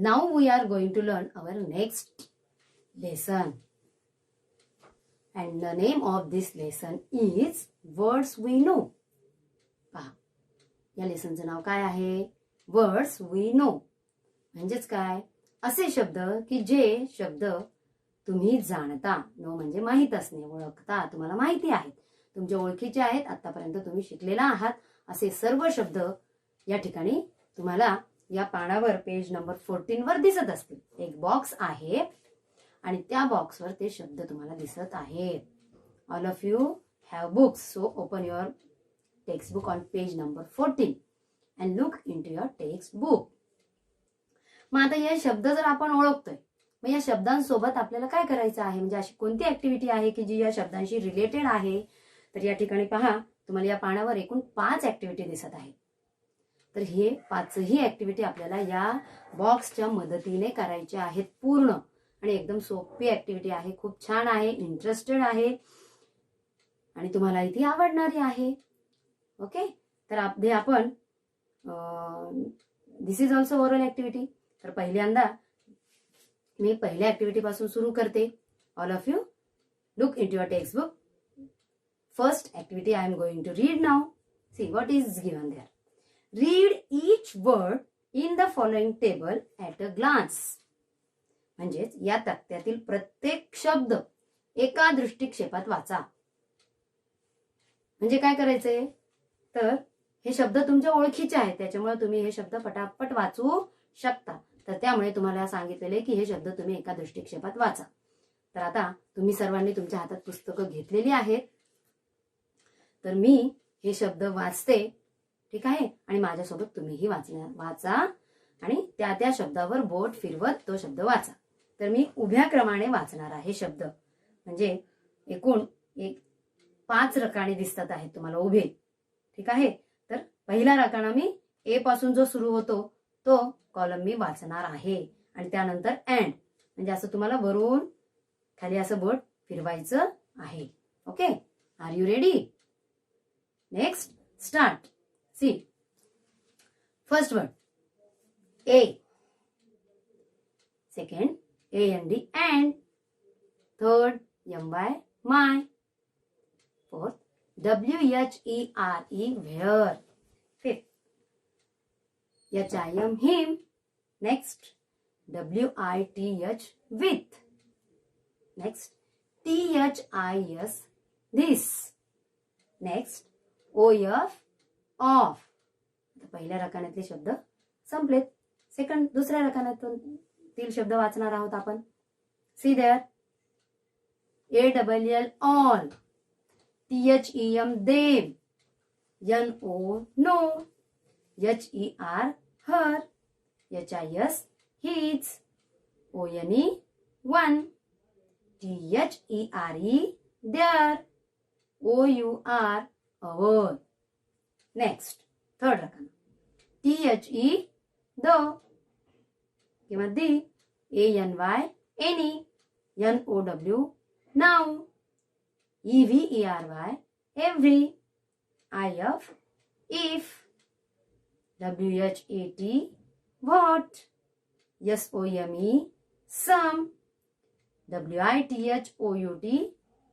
Now we are going to learn our next lesson and the name of this lesson is words we know. पहा, या लेसनचं नाव काय आहे? Words we know. म्हणजेच काय? असे शब्द की जे शब्द तुम्ही जाणता. नो म्हणजे माहीत असणे, ओळखता, तुम्हाला माहिती आहेत, तुमच्या ओळखीचे आहेत, आतापर्यंत तुम्ही शिकलेला आहात, असे सर्व शब्द या ठिकाणी तुम्हाला या पानावर पेज नंबर 14 वर दिसत असतील. एक बॉक्स आहे आणि त्या बॉक्सवर ते शब्द तुम्हाला दिसत आहेत. All of you have books, so open your text book on page number 14 and look into your text book. मग आता हे शब्द जर आपण ओळखतोय, मग या शब्दांसोबत आपल्याला काय करायचं आहे? म्हणजे अशी कोणती ऍक्टिव्हिटी आहे की जी या शब्दांशी रिलेटेड आहे? तर या ठिकाणी पहा, तुम्हाला या पानावर एकूण 5 ऍक्टिव्हिटी दिसत आहेत. तर हे 5ही ऍक्टिव्हिटी आपल्याला या बॉक्सच्या मदतीने करायच्या आहेत पूर्ण. आणि एकदम सोपी ऍक्टिव्हिटी आहे, खूप छान आहे, इंटरेस्टेड आहे आणि तुम्हाला इथे आवडणारी आहे. ओके, तर आपण this is also oral activity. तर पहिल्यांदा मी पहिल्या ऍक्टिव्हिटी पासून सुरू करते. All of you look into your text book. First activity I am going to read now. See what is given there. Read each word in the following table at a glance. म्हणजेच या तक्त्यातील प्रत्येक शब्द एका दृष्टिक्षेपात वाचा. म्हणजे काय करायचंय? तर हे शब्द तुमच्या ओळखीचे आहेत, त्याच्यामुळे तुम्ही हे शब्द पटापट वाचू शकता. तर त्यामुळे तुम्हाला सांगितलेले की हे शब्द तुम्ही एका दृष्टिक्षेपात वाचा. तर आता तुम्ही सर्वांनी तुमच्या हातात पुस्तकं घेतलेली आहेत. तर मी हे शब्द वाचते, ठीक आहे, आणि माझ्यासोबत तुम्हीही वाचा आणि त्या शब्दावर बोट फिरवत तो शब्द वाचा. तर मी उभ्या क्रमाने वाचणार आहे शब्द. म्हणजे एकूण 5 रकाने दिसतात आहेत तुम्हाला उभे, ठीक आहे. तर पहिला रकाना मी ए पासून जो सुरू होतो तो कॉलम मी वाचणार आहे आणि त्यानंतर एंड, म्हणजे असं तुम्हाला वरून खाली असं बोट फिरवायचं आहे. Okay, are you ready? Next start. See, first word A, second AND and, third MY my, fourth WHERE where, fifth HIM him, next WITH with, next THIS this, next OF off. पहिल्या रकान्यातले शब्द संपलेत. Second दुसऱ्या रकान्यातील शब्द वाचणार आहोत आपण. See there. ALL all, THEM them, NO no, HER her, HIS his, ONE one, THERE their, OUR our. Next third रकाना. THE the किंवा दी, ANY any, NOW now, EVERY every, IF if, WHAT what, SOME some, WITHOUT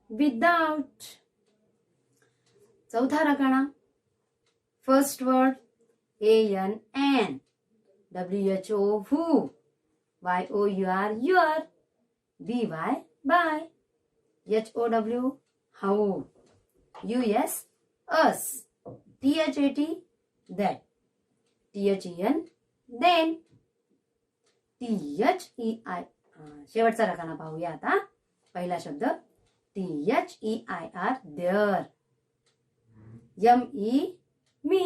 without. चौथा रकाना. First word AN and, WHO who, YOUR your, BY by, HOW how, US us, THAT that, THEN then, THEI. शेवटचा रकाना पाहूया आता. पहिला शब्द THEIR there, ME me,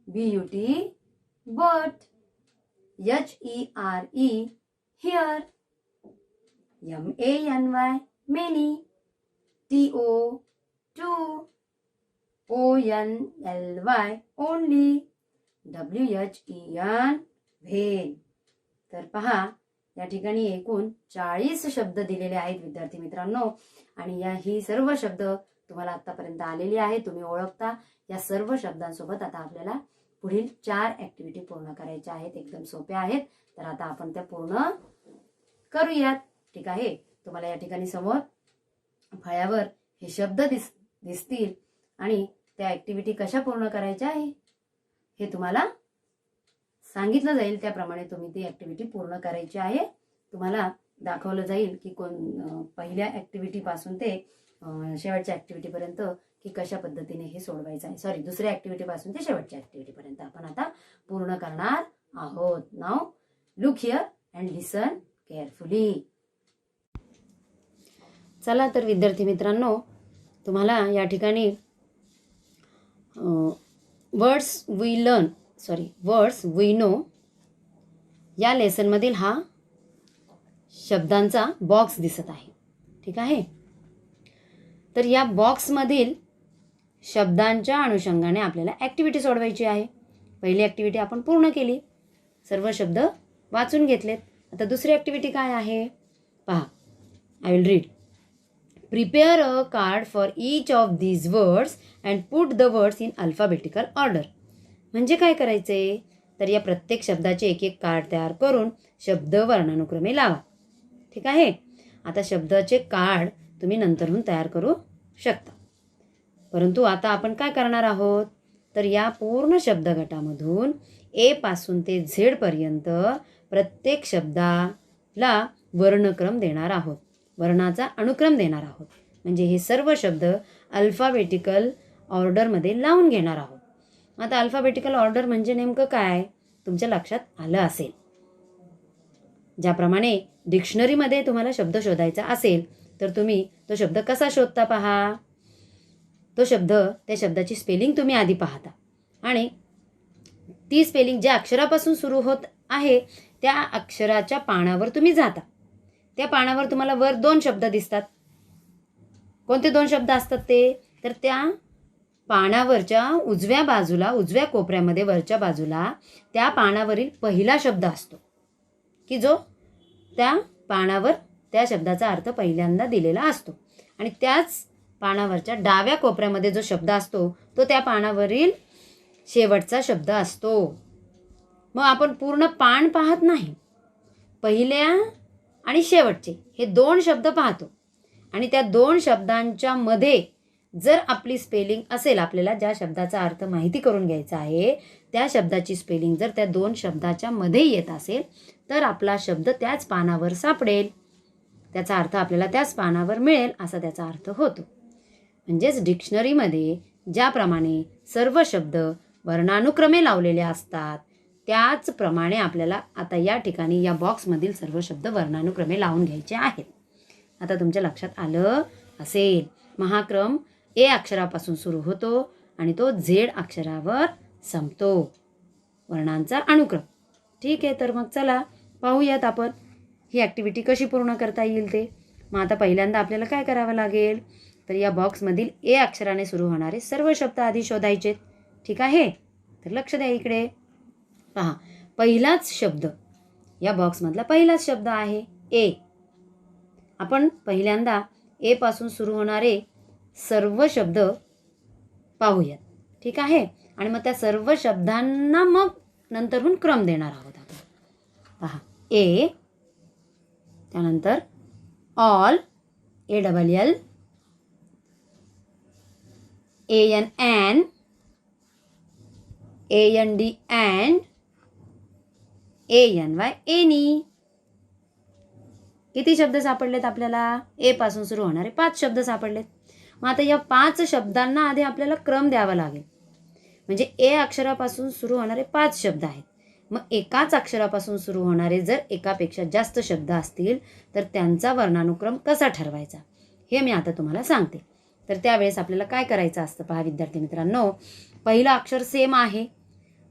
BUT but, HERE here, MANY many, TO two, ONLY only, WHEN when. तर पहा, या ठिकाणी एकूण 40 शब्द दिलेले आहेत विद्यार्थी मित्रांनो. आणि ही सर्व शब्द तुम्हाला आतापर्यंत आलेली आहे, तुम्ही ओळखता. या सर्व शब्दांसोबत आता आपल्याला पुढील 4 ऍक्टिव्हिटी पूर्ण करायच्या आहेत. एकदम सोप्या आहेत. तर आता आपण त्या पूर्ण करूयात. ठीक आहे. तुम्हाला या ठिकाणी समोर फळ्यावर हे शब्द दिसतील आणि त्या ऍक्टिव्हिटी कशा पूर्ण करायच्या आहे हे तुम्हाला सांगितलं जाईल. त्याप्रमाणे तुम्ही ती ऍक्टिव्हिटी पूर्ण करायची आहे. तुम्हाला दाखवलं जाईल की पहिल्या ऍक्टिव्हिटी पासून ते शेवटच्या ऍक्टिव्हिटी पर्यंत की कशा पद्धतीने हे सोडवायचं आहे. सॉरी, दुसऱ्या ऍक्टिव्हिटी पासून ते शेवटच्या ऍक्टिव्हिटी पर्यंत आपण आता पूर्ण करणार आहोत. Now look here and listen carefully. चला तर विद्यार्थी मित्रांनो, तुम्हाला या ठिकाणी वर्ड्स वी नो या लेसनमधील हा शब्दांचा बॉक्स दिसत आहे. ठीक आहे. तर या बॉक्समधील शब्दांच्या अनुषंगाने आपल्याला ऍक्टिव्हिटी सोडवायची आहे. पहिली ऍक्टिव्हिटी आपण पूर्ण केली, सर्व शब्द वाचून घेतलेत. आता दुसरी ऍक्टिव्हिटी काय आहे पहा. I will read. Prepare a card for each of these words and put the words in alphabetical order. म्हणजे काय करायचे, तर या प्रत्येक शब्दाचे एक एक कार्ड तयार करून शब्द वर्णानुक्रमे लावा. ठीक आहे. आता शब्दाचे कार्ड तुम्ही नंतरहून तयार करू शकता. परंतु आता आपण काय करणार आहोत, तर या पूर्ण शब्दगटामधून ए पासून ते झेड पर्यंत प्रत्येक शब्दाला वर्णक्रम देणार आहोत, वर्णाचा अनुक्रम देणार आहोत. म्हणजे हे सर्व शब्द अल्फाबेटिकल ऑर्डरमध्ये लावून घेणार आहोत. आता अल्फाबेटिकल ऑर्डर म्हणजे नेमकं काय तुमच्या लक्षात आलं असेल. ज्याप्रमाणे डिक्शनरीमध्ये तुम्हाला शब्द शोधायचा असेल तर तुम्ही तो शब्द कसा शोधता पहा. तो शब्द, त्या शब्दाची स्पेलिंग तुम्ही आधी पाहता आणि ती स्पेलिंग ज्या अक्षरापासून सुरू होत आहे त्या अक्षराच्या पानावर तुम्ही जाता. त्या पानावर तुम्हाला वर 2 शब्द दिसतात. कोणते 2 शब्द असतात ते, तर त्या पानावरच्या उजव्या बाजूला, उजव्या कोपऱ्यामध्ये वरच्या बाजूला त्या पानावरील पहिला शब्द असतो की जो त्या पानावर त्या शब्दाचा अर्थ पहिल्यांदा दिलेला असतो. आणि त्याच पानावरच्या डाव्या कोपऱ्यामध्ये जो शब्द असतो तो त्या पानावरील शेवटचा शब्द असतो. मग आपण पूर्ण पान पाहत नाही, पहिल्या आणि शेवटचे हे 2 शब्द पाहतो. आणि त्या 2 शब्दांच्या मध्ये जर आपली स्पेलिंग असेल, आपल्याला ज्या शब्दाचा अर्थ माहिती करून घ्यायचा आहे त्या शब्दाची स्पेलिंग जर त्या 2 शब्दाच्या मध्ये येत असेल तर आपला शब्द त्याच पानावर सापडेल, त्याचा अर्थ आपल्याला त्याच पानावर मिळेल असा त्याचा अर्थ होतो. म्हणजेच डिक्शनरीमध्ये ज्याप्रमाणे सर्व शब्द वर्णानुक्रमे लावलेले असतात त्याचप्रमाणे आपल्याला आता या ठिकाणी या बॉक्समधील सर्व शब्द वर्णानुक्रमे लावून घ्यायचे आहेत. आता तुमच्या लक्षात आलं असेल. महाक्रम ए अक्षरापासून सुरू होतो आणि तो झेड अक्षरावर संपतो, वर्णांचा अनुक्रम. ठीक आहे. तर मग चला पाहूयात आपण ही ॲक्टिव्हिटी कशी पूर्ण करता येईल ते. मग आता पहिल्यांदा आपल्याला काय करावं लागेल, तर या बॉक्समधील ए अक्षराने सुरू होणारे सर्व शब्द आधी शोधायचे. ठीक आहे. तर लक्ष द्या इकडे पहा. पहिलाच शब्द, या बॉक्समधला पहिलाच शब्द आहे ए. आपण पहिल्यांदा ए पासून सुरू होणारे सर्व शब्द पाहूयात. ठीक आहे. आणि मग त्या सर्व शब्दांना मग नंतरहून क्रम देणार आहोत आपण. पहा. ए, त्यानंतर all, ALL, AN, AND, ANY, any. किती शब्द सापडलेत आपल्याला? ए पासून सुरू होणारे 5 शब्द सापडलेत. मग आता या 5 शब्दांना आधी आपल्याला क्रम द्यावा लागेल. म्हणजे ए अक्षरापासून सुरू होणारे 5 शब्द आहेत. मग एकाच अक्षरापासून सुरू होणारे जर एकापेक्षा जास्त शब्द असतील तर त्यांचा वर्णानुक्रम कसा ठरवायचा हे मी आता तुम्हाला सांगते. तर त्यावेळेस आपल्याला काय करायचं असतं पहा विद्यार्थी मित्रांनो. पहिलं अक्षर सेम आहे.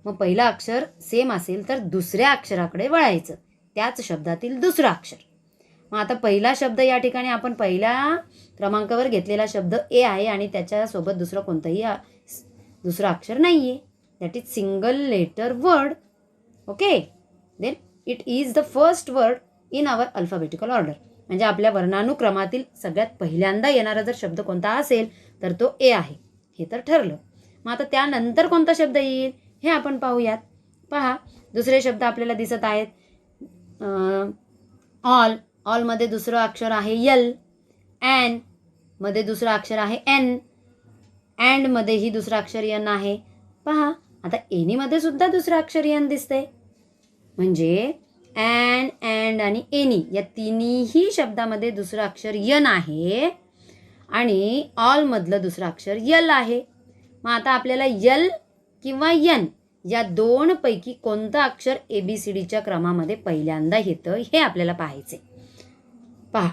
मग पहिलं अक्षर सेम असेल तर दुसऱ्या अक्षराकडे वळायचं, त्याच शब्दातील दुसरं अक्षर. मग आता पहिला शब्द या ठिकाणी आपण पहिल्या क्रमांकावर घेतलेला शब्द ए आहे आणि त्याच्यासोबत दुसरं कोणतंही दुसरं अक्षर नाही आहे. That is single letter word. Okay. Then it is the first word in our alphabetical order. म्हणजे आपल्या वर्णानुक्रमातील सगळ्यात पहिल्यांदा येणारा जर शब्द कोणता असेल तर तो ए आहे, हे तर ठरलं. मग आता त्यानंतर कोणता शब्द येईल हे आपण पाहूयात. पहा, दुसरे शब्द आपल्याला दिसत आहेत. ऑल, ऑलमध्ये दुसरं अक्षर आहे यल. ॲन मध्ये दुसरं अक्षर आहे एन. अँड मध्येही दुसरं अक्षर एन आहे. पहा, आता एनीमध्ये सुद्धा दुसरं अक्षर एन दिसते. म्हणजे ॲन, अँड आणि एनी या तिन्ही शब्दामध्ये दुसरं अक्षर यन आहे आणि ऑलमधलं दुसरं अक्षर यल आहे. मग आता आपल्याला यल किंवा यन या दोनपैकी कोणतं अक्षर ABCDच्या क्रमामध्ये पहिल्यांदा येतं हे आपल्याला पाहायचे. पहा,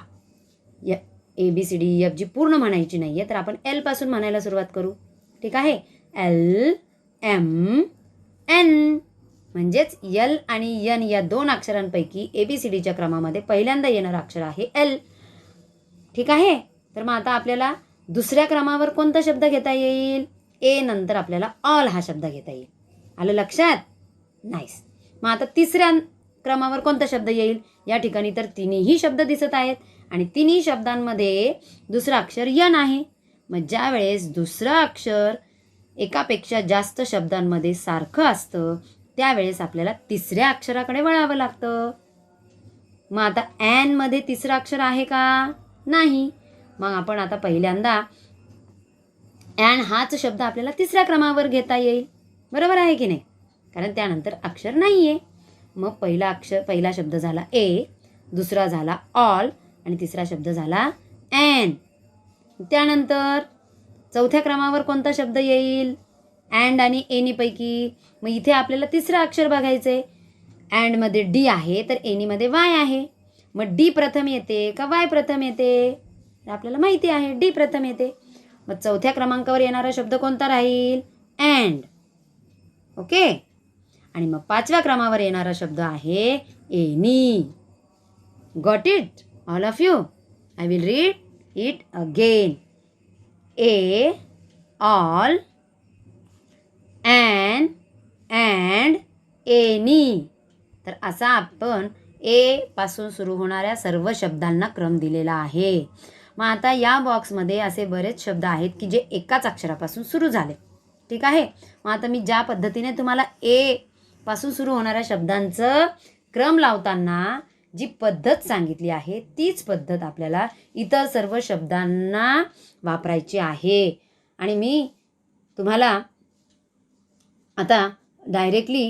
या ABCDEF पूर्ण म्हणायची नाही आहे, तर आपण L पासून म्हणायला सुरुवात करू. ठीक आहे. L, M, N म्हणजेच L आणि N या दोन अक्षरांपैकी ABCDच्या क्रमामध्ये पहिल्यांदा येणारं अक्षर आहे L. ठीक आहे. तर मग आता आपल्याला दुसऱ्या क्रमावर कोणता शब्द घेता येईल? ए नंतर आपल्याला ऑल हा शब्द घेता येईल. आलं लक्षात? नाईस. मग आता तिसऱ्या क्रमावर कोणता शब्द येईल? या ठिकाणी तर तिन्ही शब्द दिसत आहेत आणि तिन्ही शब्दांमध्ये दुसरं अक्षर यन आहे. मग ज्या वेळेस दुसरं अक्षर एकापेक्षा जास्त शब्दांमध्ये सारखं असतं त्यावेळेस आपल्याला तिसऱ्या अक्षराकडे वळावं लागतं. मग आता ॲन मध्ये तिसरं अक्षर आहे का? नाही. मग आपण आता पहिल्यांदा ॲन हाच शब्द आपल्याला तिसऱ्या क्रमावर घेता येईल. बरोबर आहे की नाही? कारण त्यानंतर अक्षर नाही आहे. मग पहिला शब्द झाला ए, दुसरा झाला ऑल आणि तिसरा शब्द झाला ॲन. त्यानंतर चौथ्या क्रमावर कोणता शब्द येईल? अँड आणि एनीपैकी. मग इथे आपल्याला तिसरं अक्षर बघायचे. अँडमध्ये डी आहे तर एनीमध्ये वाय आहे. मग डी प्रथम येते का वाय प्रथम येते? आपल्याला माहिती आहे डी प्रथम येते. मग चौथ्या क्रमांकावर येणारा शब्द कोणता राहील? अँड. ओके. आणि मग पाचव्या क्रमावर येणारा शब्द आहे any. Got it all of you? I will read it again. A, all, an, and, any. तर असा आपण ए पासून सुरू होणाऱ्या सर्व शब्दांना क्रम दिलेला आहे. मग आता या बॉक्समध्ये असे बरेच शब्द आहेत की जे एकाच अक्षरापासून सुरू झाले. ठीक आहे. मग आता मी ज्या पद्धतीने तुम्हाला ए पासून सुरू होणाऱ्या शब्दांचं क्रम लावताना जी पद्धत सांगितली आहे तीच पद्धत आपल्याला इतर सर्व शब्दांना वापरायची आहे. आणि मी तुम्हाला आता डायरेक्टली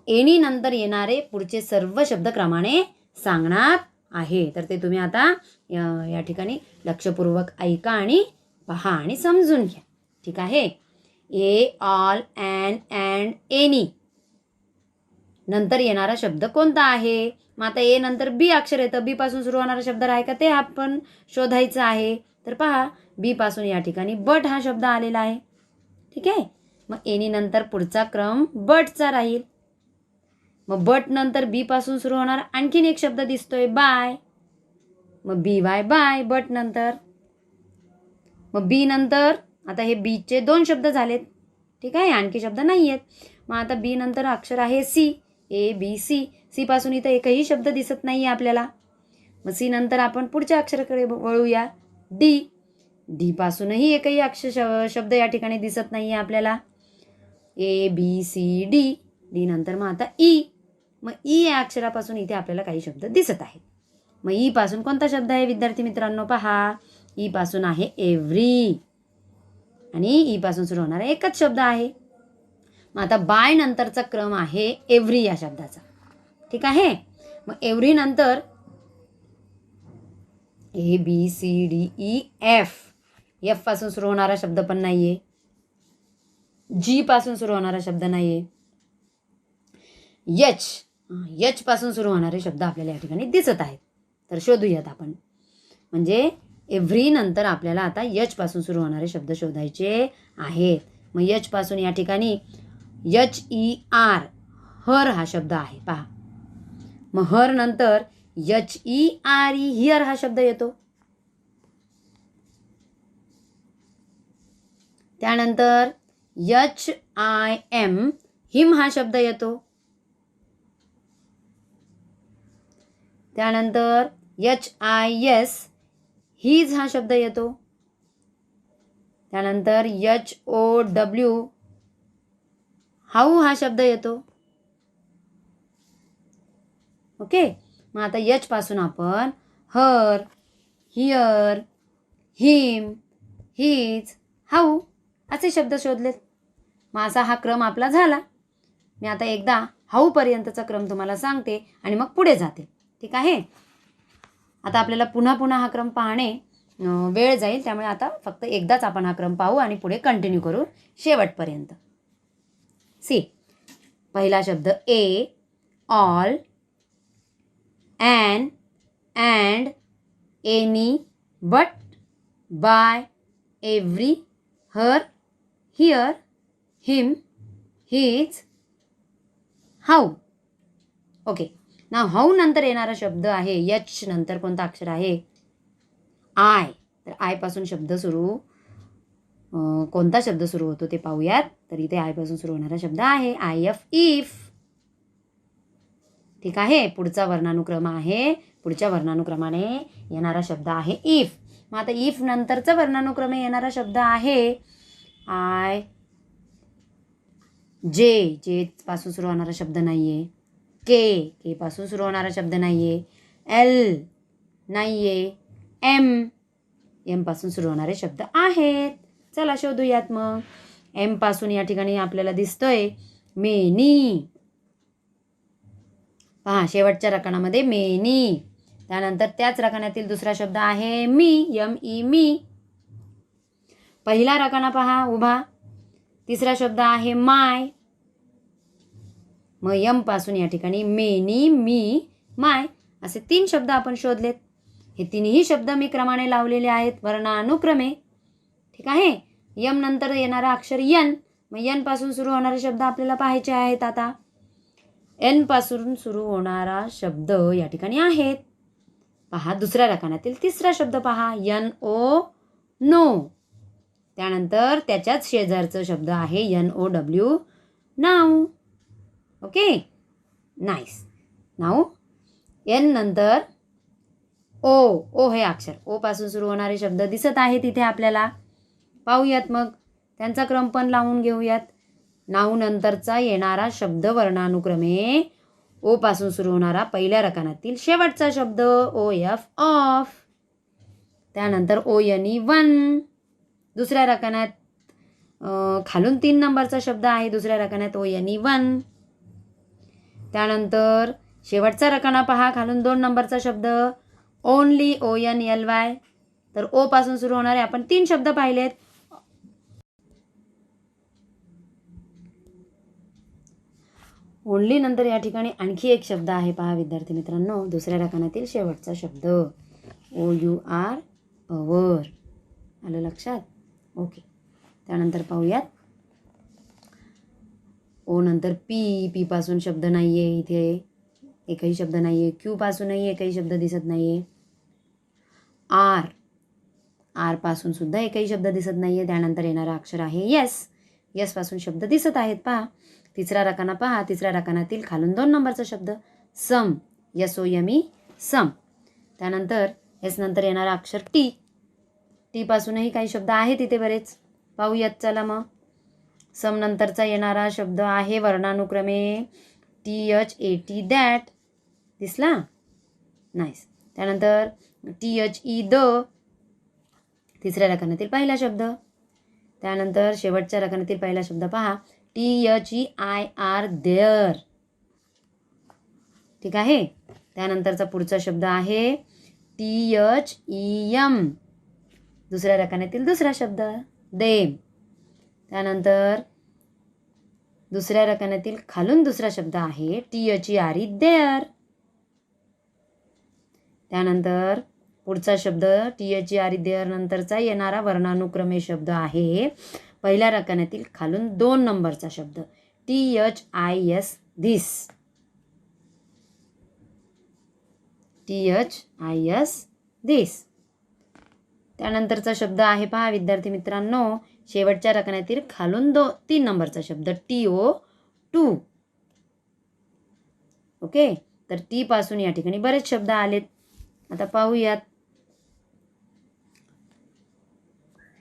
एनी नंतर येणारे पुढचे सर्व शब्द क्रमाने सांगणार आहे. तर ते तुम्ही आता या ठिकाणी लक्षपूर्वक ऐका आणि पहा आणि समजून घ्या. ठीक आहे. ए, ऑल, ॲन, अँड, एनी नंतर येणारा शब्द कोणता आहे? मग आता ए नंतर बी अक्षर येतं. बी पासून सुरू होणारा शब्द आहे का ते आपण शोधायचं आहे. तर पहा, बी पासून या ठिकाणी बट हा शब्द आलेला आहे. ठीक आहे. मग एनी नंतर पुढचा क्रम बटचा राहील. मग बट नंतर बी पासून सुरू होणारा आणखीन एक शब्द दिसतोय बाय. मग बी वाय बाय बट नंतर. मग बी नंतर आता हे बीचे दोन शब्द झालेत. ठीक आहे. आणखी शब्द नाही आहेत. मग आता बी नंतर अक्षर आहे सी. ए, बी, सी. सी पासून इथं एकही शब्द दिसत नाही आहे आपल्याला. मग सी नंतर आपण पुढच्या अक्षराकडे वळूया. डी. डी पासूनही एकही शब्द या ठिकाणी दिसत नाही आहे आपल्याला. ए, बी, सी, डी. डी नंतर मग आता ई. मग ई या अक्षरापासून इथे आपल्याला काही शब्द दिसत आहेत. मग ई पासून कोणता शब्द आहे विद्यार्थी मित्रांनो? पहा, ई पासून आहे एव्हरी आणि ई पासून सुरू होणारा एकच शब्द आहे. मग आता बाय नंतरचा क्रम आहे एव्हरी या शब्दाचा. ठीक आहे. मग एव्हरी नंतर A, B, C, D, E, F. F पासून सुरू होणारा शब्द पण नाहीये. जी पासून सुरू होणारा शब्द नाहीये. एच पासून सुरू होणारे शब्द आपल्याला या ठिकाणी दिसत आहेत. तर शोधूयात आपण. म्हणजे एव्हरी नंतर आपल्याला आता एच पासून सुरू होणारे शब्द शोधायचे आहेत. मग एच पासून या ठिकाणी HER हर हा शब्द आहे. पहा, मग हर नंतर HERE हिअर हा शब्द येतो. त्यानंतर HIM हिम हा शब्द येतो. त्यानंतर HIS हीज हा शब्द येतो. त्यानंतर HOW हाऊ हा शब्द येतो. ओके. मग आता यच पासून आपण हर, हिअर, हिम, हिज, हाऊ असे शब्द शोधलेत. मग असा हा क्रम आपला झाला. मी आता एकदा हाऊ पर्यंतचा क्रम तुम्हाला सांगते आणि मग पुढे जाते. ठीक आहे. आता आपल्याला पुन्हा पुन्हा हा क्रम पाहणे वेळ जाईल, त्यामुळे आता फक्त एकदाच आपण हा क्रम पाहू आणि पुढे कंटिन्यू करू शेवटपर्यंत. सी, पहिला शब्द ए, all, an, and, any, but, by, every, her, here, him, his, how. Okay. ना हाऊ नंतर येणारा शब्द आहे, यच नंतर कोणता अक्षर आहे? आय. तर आय पासून शब्द सुरू, कोणता शब्द सुरू होतो ते पाहूयात. तर इथे आय पासून सुरू होणारा शब्द आहे IF, इफ. ठीक आहे. पुढचा वर्णानुक्रम आहे, पुढच्या वर्णानुक्रमाने येणारा शब्द आहे इफ. मग आता इफ नंतरचा वर्णानुक्रमे येणारा शब्द आहे आय, जे. जे पासून सुरू होणारा शब्द नाहीये. के. के पासून सुरू होणारा शब्द नाहीये. एल नाहीये. एम. एम पासून सुरू होणारे शब्द आहेत. चला शोधूयात मग. एम पासून या ठिकाणी आपल्याला दिसतोय मेनी. पहा, शेवटच्या रकानामध्ये मेनी. त्यानंतर त्याच रकान्यातील दुसरा शब्द आहे मी, ME, मी. पहिला रकाना पहा उभा. तिसरा शब्द आहे माय. मग यम पासून या ठिकाणी मेनी, मी, माय असे 3 शब्द आपण शोधलेत. हे तिन्ही शब्द मी क्रमाने लावलेले आहेत वर्णानुक्रमे. ठीक आहे. यम नंतर येणारा अक्षर यन. मग यन पासून सुरू होणारे शब्द आपल्याला पाहायचे आहेत. आता एन पासून सुरू होणारा शब्द या ठिकाणी आहेत. पहा, दुसऱ्या रकान्यातील तिसरा शब्द पहा, NO, नो. त्यानंतर त्याच्याच शेजारचा शब्द आहे NOW, now. Okay, nice. Now N नंतर ओ हे अक्षर, ओ पासून सुरू होणारे शब्द दिसत आहेत इथे आपल्याला. पाहूयात मग, त्यांचा क्रम पण लावून घेऊयात. नाऊ नंतरचा येणारा शब्द वर्णानुक्रमे ओ पासून सुरू होणारा पहिल्या रकानातील शेवटचा शब्द OF, ऑफ. त्यानंतर ONE, वन. दुसऱ्या रकान्यात खालून 3 नंबरचा शब्द आहे दुसऱ्या रकान्यात ONE, वन. त्यानंतर शेवटचा रकाना पहा, खालून 2 नंबरचा शब्द ओनली, ONLY. तर ओ पासून सुरू होणारे आपण 3 शब्द पाहिलेत. ओनली नंतर या ठिकाणी आणखी एक शब्द आहे पहा विद्यार्थी मित्रांनो, दुसऱ्या रकान्यातील शेवटचा शब्द OUR, अवर. आलं लक्षात? ओके. त्यानंतर पाहूयात. ओ नंतर पी पासून शब्द नाहीये इथे, एकही शब्द नाहीये. क्यू पासूनही एकही शब्द दिसत नाहीये. आर पासून सुद्धा एकही शब्द दिसत नाहीये. त्यानंतर येणारा अक्षर आहे यस पासून शब्द दिसत आहेत पहा. तिसरा रकाना पहा, तिसऱ्या रकानातील खालून 2 नंबरचा शब्द सम, SOME, सम. त्यानंतर एस नंतर येणारा अक्षर टी पासूनही काही शब्द आहेत इथे बरेच. पाहूयात चला मग. सम नंतरचा येणारा शब्द आहे वर्णानुक्रमे THAT, दॅट. दिसला? नाईस. त्यानंतर THE, द. तिसऱ्या रकान्यातील पहिला शब्द. त्यानंतर शेवटच्या रकान्यातील पहिला शब्द पहा, THEIR, देअर. ठीक आहे. त्यानंतरचा पुढचा शब्द आहे THEM. दुसऱ्या रकान्यातील दुसरा शब्द देम. त्यानंतर दुसऱ्या रकान्यातील खालून दुसरा शब्द आहे THERE, देअर. त्यानंतर पुढचा शब्द THERE, देअर नंतरचा येणारा वर्णानुक्रमे शब्द आहे पहिल्या रकान्यातील खालून 2 नंबरचा शब्द THIS, धिस. THIS, this. त्यानंतरचा शब्द आहे पहा विद्यार्थी मित्रांनो, शेवटच्या रकान्यातील खालून 3 नंबरचा शब्द TO, टू. ओके. तर टी पासून या ठिकाणी बरेच शब्द आलेत. आता पाहूयात.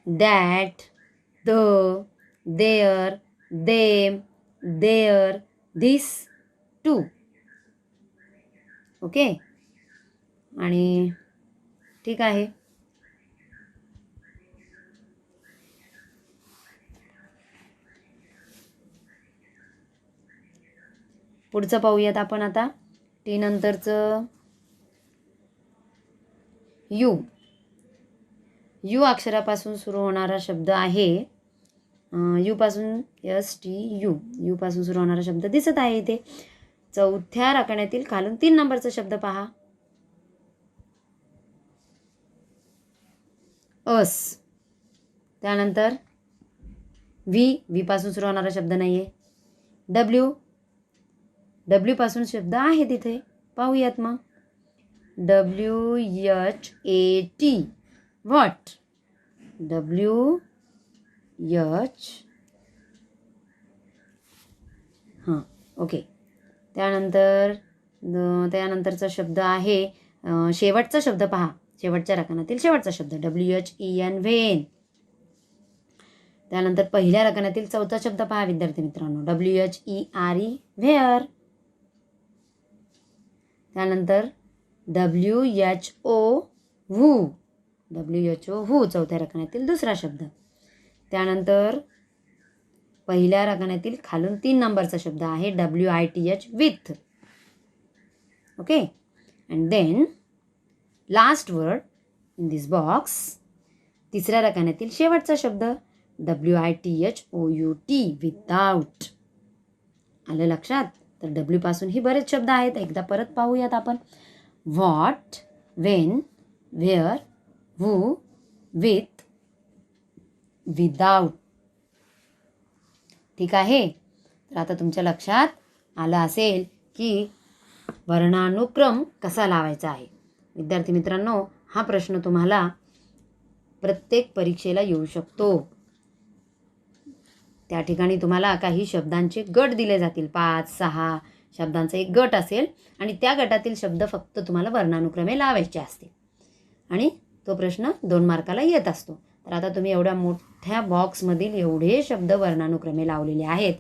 That, the, there, them, there, this, to. Okay. आणि ठीक आहे. पुढचं पाहूयात आपण आता. टी नंतरचं यू. यू अक्षरापासून सुरू होणारा शब्द आहे. यू पासून STU. यू पासून सुरू होणारा शब्द दिसत आहे इथे. चौथ्या राखण्यातील खालून 3 नंबरचा शब्द पहा. अस. त्यानंतर व्ही पासून सुरू होणारा शब्द नाहीये. डब्ल्यू पासून शब्द आहे तिथे. पाहूयात मग. WHAT. व्हॉट. WH. हां, ओके. त्यानंतरचा शब्द आहे, शेवटचा शब्द पहा. शेवटच्या राखण्यातील शेवटचा शब्द WHEN. व्हेन. त्यानंतर पहिल्या राखण्यातील चौथा शब्द पहा विद्यार्थी मित्रांनो. WHERE. व्हेअर. त्यानंतर WHO. हू. WHO. हू चौथ्या राखण्यातील दुसरा शब्द. त्यानंतर पहिल्या राखण्यातील खालून 3 नंबरचा शब्द आहे WITH. With. Okay. And then last word in this box. तिसऱ्या राखण्यातील शेवटचा शब्द WITHOUT. विदाउट. आलं लक्षात? तर W पासून ही बरेच शब्द आहेत. एकदा परत पाहूयात आपण. What, Wien, where, who, with, without. ठीक आहे. तर आता तुमच्या लक्षात आलं असेल की वर्णानुक्रम कसा लावायचा आहे. विद्यार्थी मित्रांनो, हा प्रश्न तुम्हाला प्रत्येक परीक्षेला येऊ शकतो. त्या ठिकाणी तुम्हाला काही शब्दांचे गट दिले जातील. 5-6 शब्दांचा एक गट असेल आणि त्या गटातील शब्द फक्त तुम्हाला वर्णानुक्रमे लावायचे असतील आणि तो प्रश्न 2 मार्काला येत असतो. तर आता तुम्ही एवढ्या मोठ्या बॉक्समधील एवढे शब्द वर्णानुक्रमे लावलेले आहेत.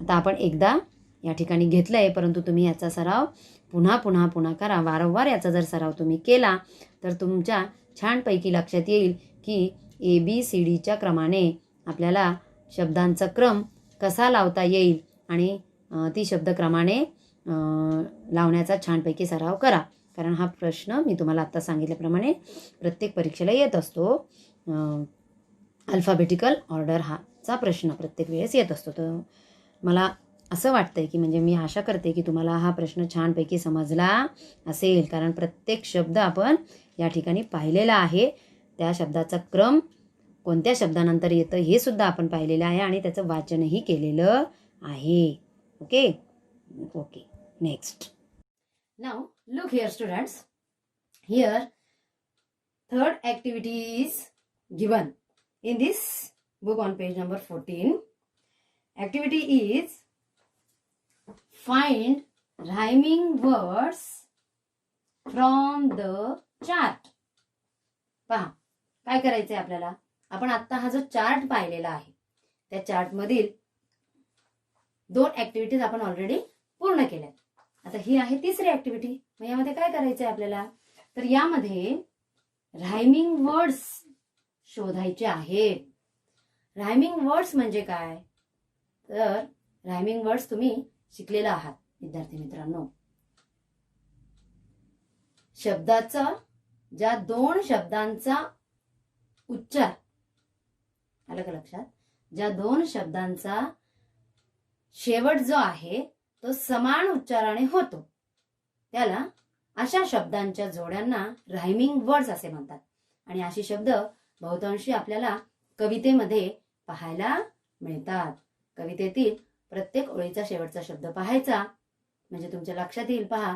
आता आपण एकदा या ठिकाणी घेतलं आहे, परंतु तुम्ही याचा सराव पुन्हा करा. वारंवार याचा जर सराव तुम्ही केला तर तुमच्या छानपैकी लक्षात येईल की ABCDच्या क्रमाने आपल्याला शब्दांचा क्रम कसा लावता येईल आणि ती शब्दक्रमाने लावण्याचा छानपैकी सराव करा. कारण हा प्रश्न मी तुम्हाला आत्ता सांगितल्याप्रमाणे प्रत्येक परीक्षेला येत असतो. अल्फाबेटिकल ऑर्डर हाचा प्रश्न प्रत्येक वेळेस येत असतो. तर मला असं वाटतंय की म्हणजे मी आशा करते की तुम्हाला हा प्रश्न छानपैकी समजला असेल. कारण प्रत्येक शब्द आपण या ठिकाणी पाहिलेला आहे. त्या शब्दाचा क्रम कोणत्या शब्दानंतर येतं हे सुद्धा आपण पाहिलेलं आहे आणि त्याचं वाचनही केलेलं आहे. Okay. Next. Now look here students. Here third activity is given in this book on page number 14. Activity is find rhyming words from the chart. पहा काय करायचंय आपल्याला. आपण आता हा जो चार्ट पाहिलेला आहे त्या चार्टमधील 2 ऍक्टिव्हिटीज आपण ऑलरेडी पूर्ण केल्या. आता ही आहे तिसरी ऍक्टिव्हिटी. मग यामध्ये काय करायचंय आपल्याला. तर यामध्ये रायमिंग वर्ड्स शोधायचे आहेत. रायमिंग वर्ड्स म्हणजे काय. तर रायमिंग वर्ड्स तुम्ही शिकलेला आहात विद्यार्थी मित्रांनो. शब्दाचा ज्या 2 शब्दांचा उच्चार आलं का लक्षात. ज्या 2 शब्दांचा शेवट जो आहे तो समान उच्चाराने होतो त्याला अशा शब्दांच्या जोड्यांना रायमिंग वर्ड्स असे म्हणतात. आणि अशी शब्द बहुतांशी आपल्याला कवितेमध्ये पाहायला मिळतात. कवितेतील प्रत्येक ओळीचा शेवटचा शब्द पाहायचा म्हणजे तुमच्या लक्षात येईल. पहा,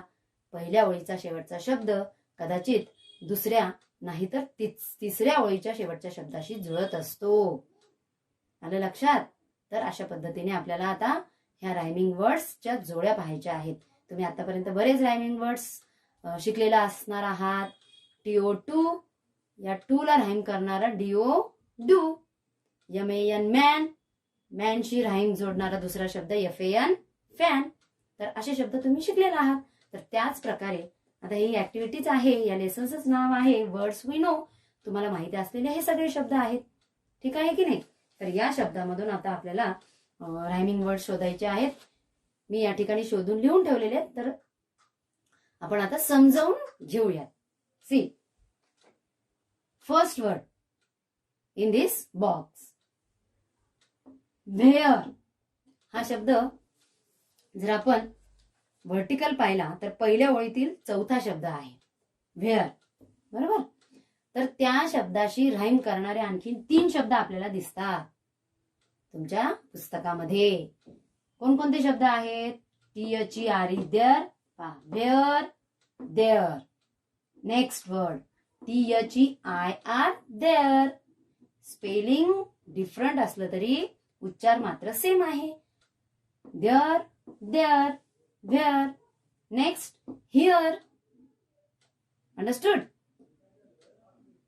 पहिल्या ओळीचा शेवटचा शब्द कदाचित दुसऱ्या नाहीतर तिसऱ्या ओळीच्या शेवटच्या शब्दाशी जुळत असतो. आलं लक्षात. तर अशा पद्धतीने आपल्याला आता ह्या रायमिंग वर्ड्सच्या जोड्या पाहायच्या आहेत. तुम्ही आतापर्यंत बरेच रायमिंग वर्ड्स शिकलेला असणार आहात. TO2 या 2 ला राईम करणारा DO डू. MAN man. मॅनशी राईम जोडणारा दुसरा शब्द FAN, फॅन. तर असे शब्द तुम्ही शिकलेले आहात. तर त्याच प्रकारे आता ही ऍक्टिव्हिटीज आहे, या लेसनचंच नाव आहे वर्ड्स वी नो. तुम्हाला माहिती असलेले हे सगळे शब्द आहेत, ठीक आहे की नाही. तर या शब्दामधून आता आपल्याला रायमिंग वर्ड शोधायचे आहेत. मी या ठिकाणी शोधून लिहून ठेवलेले आहेत, तर आपण आता समजावून घेऊयात. See, first word in this box, where. हा शब्द जर आपण व्हर्टिकल पाहिला तर पहिल्या ओळीतील चौथा शब्द आहे व्हेअर, बरोबर. तर त्या शब्दाशी राईम करणारे आणखी 3 शब्द आपल्याला दिसतात तुमच्या पुस्तकामध्ये. कोणकोणते शब्द आहेत? THERE, there. Where, there. Next word THEIR, their. Spelling different असलं तरी उच्चार मात्र सेम आहे. There, there, where. Next here. Understood.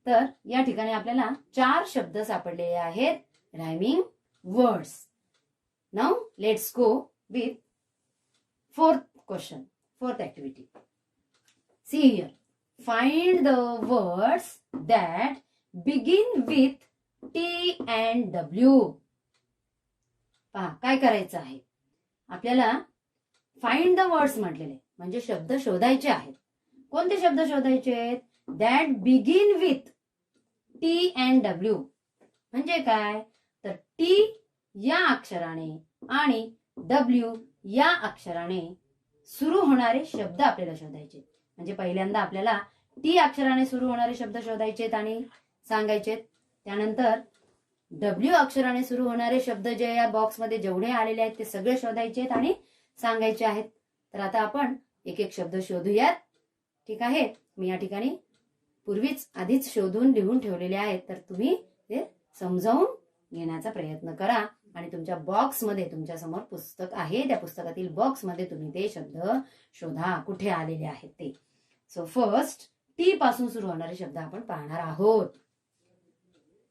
तर या ठिकाणी आपल्याला 4 शब्द सापडलेले आहेत rhyming words. Now let's go with fourth question, fourth activity. See here, find the words that begin with T and W. पहा काय करायचं आहे आपल्याला. फाइंड द वर्ड्स म्हटलेले म्हणजे शब्द शोधायचे आहेत. कोणते शब्द शोधायचे? That begin with T and W. म्हणजे काय? तर T या अक्षराने आणि W या अक्षराने सुरू होणारे शब्द आपल्याला शोधायचे. म्हणजे पहिल्यांदा आपल्याला T अक्षराने सुरू होणारे शब्द शोधायचेत आणि सांगायचेत. त्यानंतर W अक्षराने सुरू होणारे शब्द जे या बॉक्समध्ये जेवढे आलेले आहेत ते सगळे शोधायचेत आणि सांगायचे आहेत. तर आता आपण एक एक शब्द शोधूयात, ठीक आहे. मी या ठिकाणी पूर्वीच आधीच शोधून लिहून ठेवलेले आहेत, तर तुम्ही ते समजावून घेण्याचा प्रयत्न करा. आणि तुमच्या बॉक्समध्ये, तुमच्या समोर पुस्तक आहे, त्या पुस्तकातील बॉक्समध्ये तुम्ही ते शब्द शोधा कुठे आलेले आहेत ते. सो फर्स्ट T पासून सुरू होणारे शब्द आपण पाहणार आहोत.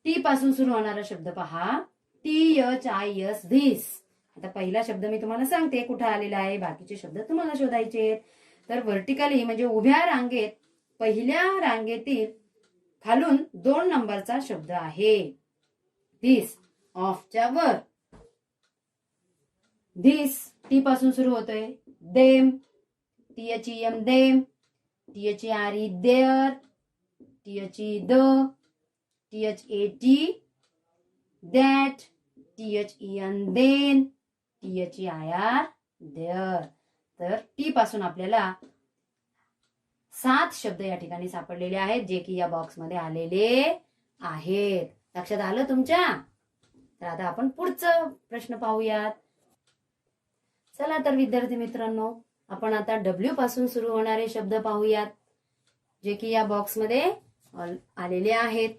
T पासून सुरू होणारा शब्द पहा, THIS, धिस. आता पहिला शब्द मी तुम्हाला सांगते कुठे आलेला आहे, बाकीचे शब्द तुम्हाला शोधायचे. तर व्हर्टिकली म्हणजे उभ्या रांगेत पहिल्या रांगेतील खालून 2 नंबरचा शब्द आहे धिस. ऑफच्या वर धिस T पासून सुरू होतोय. Them, THEM, them. THERE, there. THE, the. THAT, that. THEN, then. THEIR, there. तर T पासून आपल्याला 7 शब्द या ठिकाणी सापडलेले आहेत, जे की या बॉक्समध्ये आलेले आहेत. लक्षात आलं तुमच्या? तर आता आपण पुढचा प्रश्न पाहूयात. चला तर विद्यार्थी मित्रांनो, आपण आता W पासून सुरू होणारे शब्द पाहूयात, जे की या बॉक्समध्ये आलेले आहेत.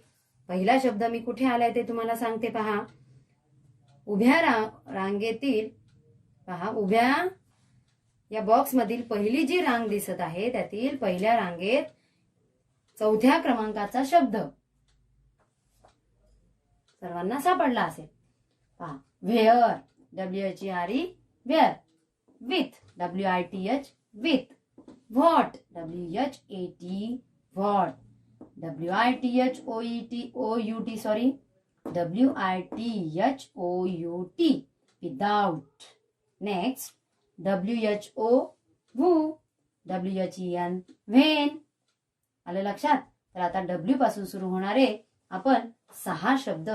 पहिला शब्द मी कुठे आलाय ते तुम्हाला सांगते पहा. उभ्या रांगेतील पहा, उभ्या या बॉक्स मधील पहिली जी रांग दिसत आहे त्यातील पहिल्या रांगेत 4थ्या क्रमांकाचा शब्द सर्वांना सापडला असेल. पहा, where, WHERE, where. With, WITH, with. What, WHAT, what. WITHOUT, sorry, WITHOUT, without. Next WHO, who. WHEN, when. आलं लक्षात? तर आता W पासून सुरू होणारे आपण 6 शब्द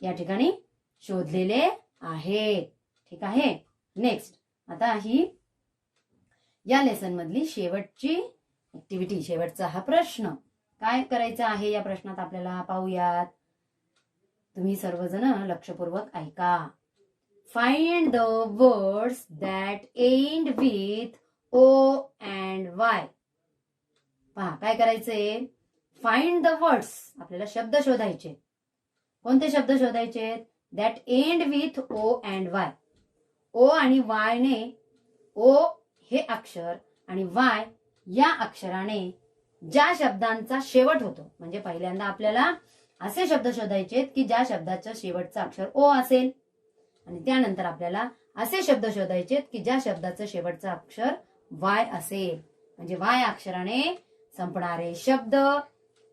या ठिकाणी शोधलेले आहेत, ठीक आहे. नेक्स्ट आता ही या लेसन मधली शेवटची ऍक्टिव्हिटी, शेवटचा हा प्रश्न. काय करायचं आहे या प्रश्नात आपल्याला पाहूयात. तुम्ही सर्वजण लक्षपूर्वक ऐका. Find the words that end with O and Y. पहा काय करायचंय, फाइंड द वर्ड्स, आपल्याला शब्द शोधायचे. कोणते शब्द शोधायचे? That end with O and Y. O आणि Y ने, O हे अक्षर आणि Y या अक्षराने ज्या शब्दांचा शेवट होतो, म्हणजे पहिल्यांदा आपल्याला असे शब्द शोधायचे की ज्या शब्दाचं शेवटचं अक्षर ओ असेल, आणि त्यानंतर आपल्याला असे शब्द शोधायचे की ज्या शब्दाचं शेवटचं अक्षर वाय असेल. म्हणजे वाय अक्षराने संपणारे शब्द,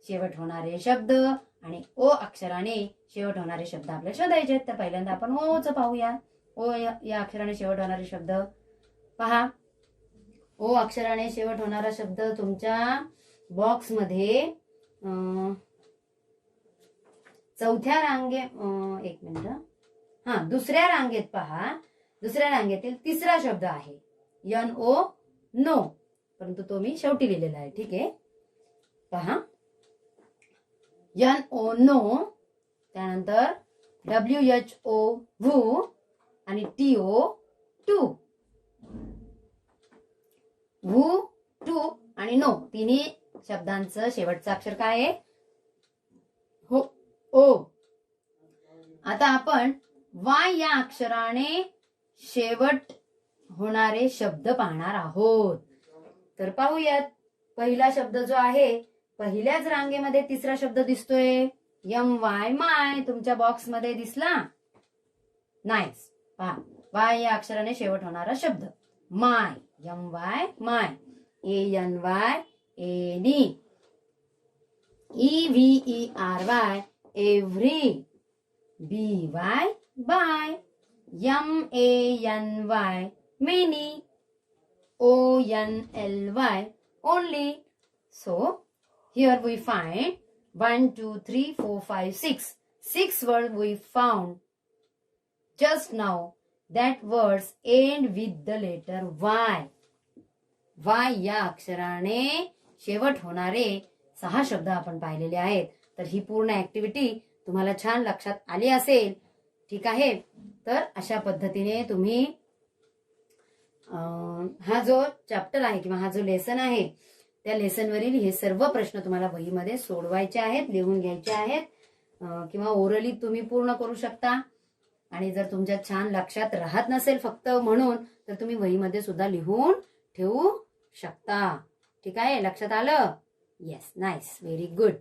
शेवट होणारे शब्द आणि ओ अक्षराने शेवट होणारे शब्द आपल्याला शोधायचे. तर पहिल्यांदा आपण ओचं पाहूया. ओ या अक्षराने शेवट होणारे शब्द पहा. ओ अक्षराने शेवट होणारा शब्द तुमच्या बॉक्समध्ये चौथ्या रांगे एक मिनिट हा दुसऱ्या रांगेत पहा. दुसऱ्या रांगेतील तिसरा शब्द आहे NO, नो, परंतु तो मी शेवटी लिहिलेला आहे. ठीक आहे, पहा. NO, नो, त्यानंतर WHO, वू, आणि TO, टू. वू, टू आणि नो तिन्ही शब्दांचं शेवटचं अक्षर काय आहे? हो, ओ. आता आपण वाय या अक्षराने शेवट होणारे शब्द पाहणार आहोत. तर पाहूयात. पहिला शब्द जो आहे, पहिल्याच रांगेमध्ये तिसरा शब्द दिसतोय MY, माय. तुमच्या बॉक्स मध्ये दिसला? नाईस. पहा, वाय या अक्षराने शेवट होणारा शब्द my. MY, my. ANY, any. EVERY, every. BY, by. MANY, many. ONLY, only. So here we find 1, 2, 3, 4, 5, 6. 6 words we found just now. That words end with the letter Y. Y या अक्षराने शेवट होणारे 6 शब्द आपण पाहिलेले आहेत. तर ही पूर्ण ऍक्टिव्हिटी तुम्हाला छान लक्षात आली असेल. ठीक आहे, तर अशा पद्धतीने तुम्ही हा जो चॅप्टर आहे किंवा हा जो लेसन आहे त्या लेसनवरील हे सर्व प्रश्न तुम्हाला वहीमध्ये सोडवायचे आहेत, लिहून घ्यायचे आहेत, किंवा ओरली तुम्ही पूर्ण करू शकता. आणि जर तुमच्या छान लक्षात राहत नसेल फक्त म्हणून, तर तुम्ही वहीमध्ये सुद्धा लिहून ठेवू शकता. ठीक आहे, लक्षात आलं? Yes, nice, very good.